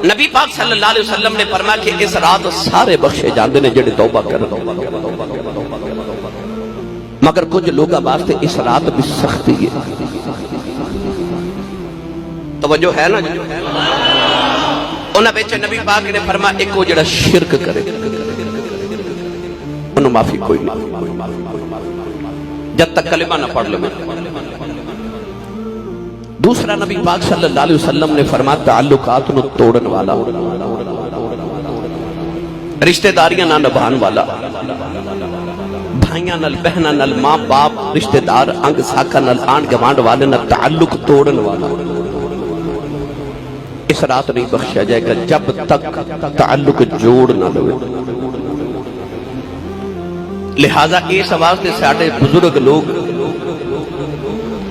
نبی پاک صلی اللہ علیہ وسلم نے فرمایا کہ اس رات سارے بخشے جاندے نے جڑے توبہ کرن، مگر کچھ لوگاں واسطے اس رات بھی سختی ہے۔ توجہ ہے نا جی؟ انہاں وچ نبی پاک نے فرمایا ایک وہ جڑا شرک کرے انہوں معافی کوئی نہیں جب تک کلمہ نہ پڑھ لے۔ دوسرا نبی پاک صلی اللہ علیہ وسلم نے فرمایا تعلقات نو توڑن والا، رشتہ داریاں نہ نبھان والا، بھائیاں نال بہناں نال ماں باپ رشتہ دار انگ ساکھا نال آن گوانڈ والے نال تعلق توڑن والا اس رات نہیں بخشا جائے گا جب تک تعلق جوڑ نہ لوے۔ لہذا اس واسطے ساڈے بزرگ لوگ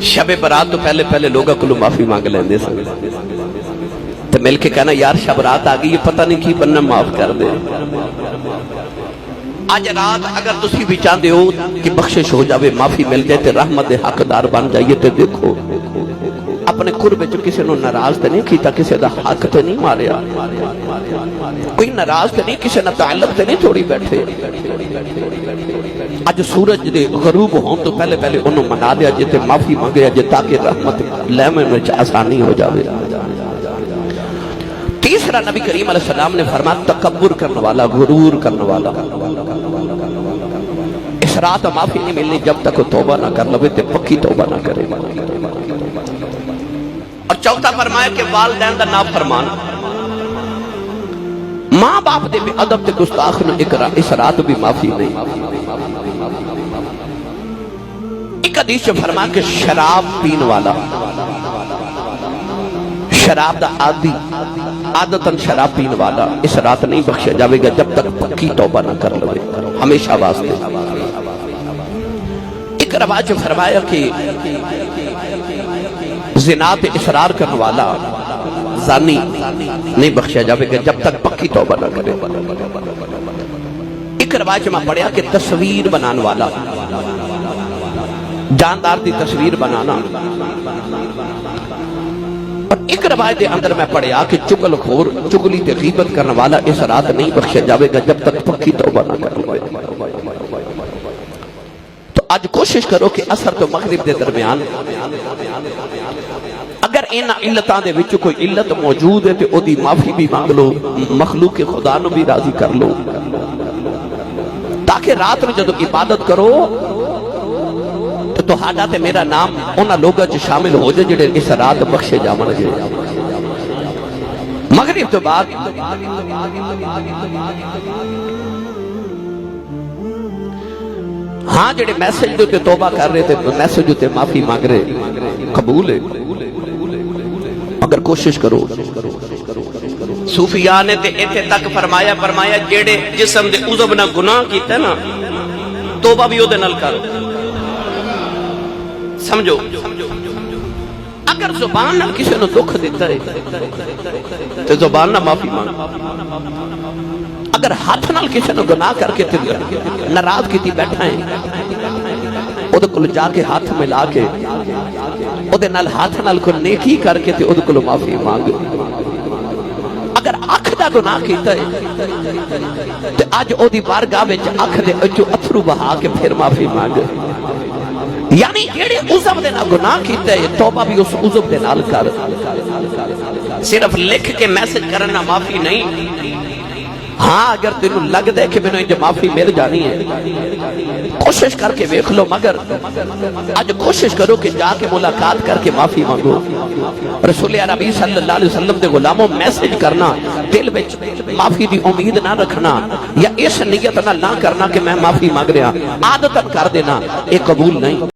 شب برات تو پہلے پہلے لوگوں کو معافی مانگ لیندے سن تے مل کے کہنا یار شب رات آ گئی یہ پتہ نہیں کی بننا معاف کر دے۔ آج رات اگر تسی بھی چاہتے ہو کہ بخشش ہو جاوے معافی مل جائے تے رحمت حقدار بن جائیے تے دیکھو اپنے قرب جو کسی نے ناراض تے نہیں کیتا، کسی دا حق تے نہیں ماریا، کوئی ناراض تے نہیں، کسی نہ تعلق تے نہیں توڑی بیٹھے۔ اج سورج دے غروب ہون تو پہلے پہلے انہوں منا دیا جے تے معافی مانگیا جے تاکہ رحمت لیمے میں آسانی ہو جاوے۔ تیسرا نبی کریم علیہ السلام نے فرمایا تکبر کرنے والا، غرور کرنے والا اس رات معافی نہیں ملنی جب تک توبہ نہ کر لوے تے پکی توبہ نہ کرے۔ اور چوتھا فرمایا کہ والدین دا نافرمان، ماں باپ دے بھی ادب تے گستاخ نہ اس رات بھی معافی نہیں۔ ایک حدیث میں فرمایا کہ شراب پین والا، شراب دا عادی، عادتاً شراب پین والا اس رات نہیں بخشا جاوے گا جب تک پکی توبہ نہ کر لوے ہمیشہ واسطے۔ ایک روایت میں فرمایا کہ زنا پہ اصرار کرنے والا زانی نہیں بخشا جاوے گا جب تک پکی توبہ نہ کرے۔ ایک روایت میں پڑھیا کہ تصویر بنانے والا، جاندار دی تصویر بنانا، اور ایک روایت دے اندر میں پڑھیا کہ چگل خور، چگلی تے غیبت کرنے والا اس رات نہیں بخشا جاوے گا جب تک پکی توبہ نہ کرے۔ تو آج کوشش کرو کہ عصر تو مغرب دے درمیان اگر ان علتاں دے وچ کوئی علت موجود ہے تو او دی معافی بھی مانگ لو، مخلوق خدا نو بھی راضی کر لو، تاکہ رات نو جدو عبادت کرو تو تہاڈا تے میرا نام انہاں لوگاں وچ شامل ہو جائے جڑے اس رات بخشے جاون گے۔ مغرب تو بعد ہاں جڑے میسج دے توبہ کر رہے تھے، میسج تے معافی مانگ رہے قبول ہے، مگر کوشش کرو۔ صوفیاء نے تے ایتھے تک فرمایا جڑے جسم دے عضو نہ گناہ کیتا نا توبہ بھی او دے نال کرو۔ سمجھو اگر زبان نال کسی نے دکھ دیتا ہے تو زبان نہ معافی مانگ، اگر ہاتھ نال کسی نے گناہ کر کے ناراض کیتی بیٹھا ہے او دے کول جا کے ہاتھ ملا کے او دے نال ہاتھ نال کو نیکی کر کے تے او دے کول معافی مانگ۔ اگر اکھ دا گناہ کیتا ہے تے اج او دی بارگاہ وچ اکھ دے وچوں اتھرو بہا کے پھر معافی مانگ۔ یعنی جیڑے عزب دے نال گناہ کیتا ہے توبہ بھی اس عزب دے نال کر، صرف لکھ کے میسج کرنا معافی نہیں۔ ہاں اگر تینوں لگ دے کہ میں نے معافی مل جانی ہے کوشش کر کے دیکھ لو، مگر آج کوشش کرو کہ جا کے ملاقات کر کے معافی مانگو۔ رسول عربی صلی اللہ علیہ وسلم دے غلاموں میسج کرنا، دل وچ معافی دی امید نہ رکھنا یا اس نیت نہ کرنا کہ میں معافی مانگ رہا، عادت کر دینا، یہ قبول نہیں۔